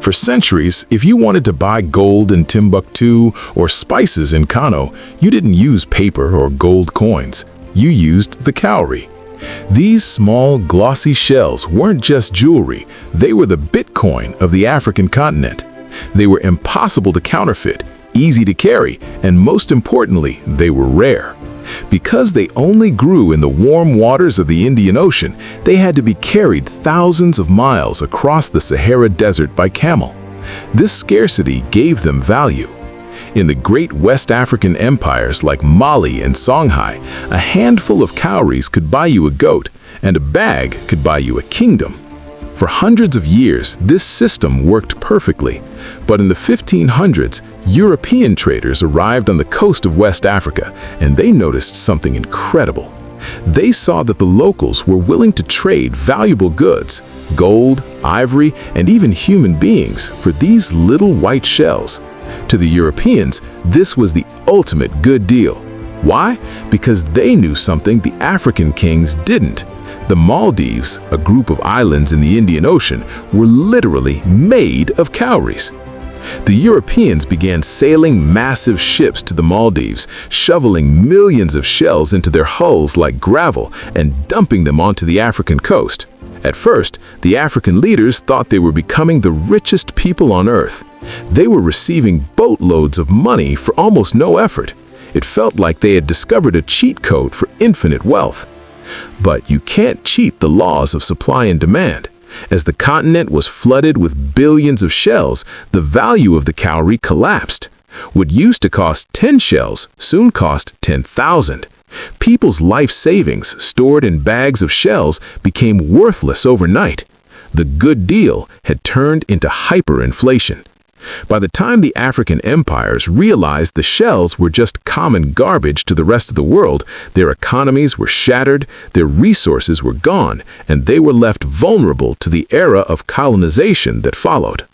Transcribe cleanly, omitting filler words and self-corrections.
For centuries, if you wanted to buy gold in Timbuktu or spices in Kano, you didn't use paper or gold coins. You used the cowrie. These small, glossy shells weren't just jewelry, they were the Bitcoin of the African continent. They were impossible to counterfeit, easy to carry, and most importantly, they were rare. Because they only grew in the warm waters of the Indian Ocean, they had to be carried thousands of miles across the Sahara Desert by camel. This scarcity gave them value. In the great West African empires like Mali and Songhai, a handful of cowries could buy you a goat, and a bag could buy you a kingdom. For hundreds of years, this system worked perfectly. But in the 1500s, European traders arrived on the coast of West Africa, and they noticed something incredible. They saw that the locals were willing to trade valuable goods, gold, ivory, and even human beings, for these little white shells. To the Europeans, this was the ultimate good deal. Why? Because they knew something the African kings didn't. The Maldives, a group of islands in the Indian Ocean, were literally made of cowries. The Europeans began sailing massive ships to the Maldives, shoveling millions of shells into their hulls like gravel and dumping them onto the African coast. At first, the African leaders thought they were becoming the richest people on earth. They were receiving boatloads of money for almost no effort. It felt like they had discovered a cheat code for infinite wealth. But you can't cheat the laws of supply and demand. As the continent was flooded with billions of shells, the value of the cowrie collapsed. What used to cost 10 shells soon cost 10,000. People's life savings, stored in bags of shells, became worthless overnight. The good deal had turned into hyperinflation. By the time the African empires realized the shells were just common garbage to the rest of the world, their economies were shattered, their resources were gone, and they were left vulnerable to the era of colonization that followed.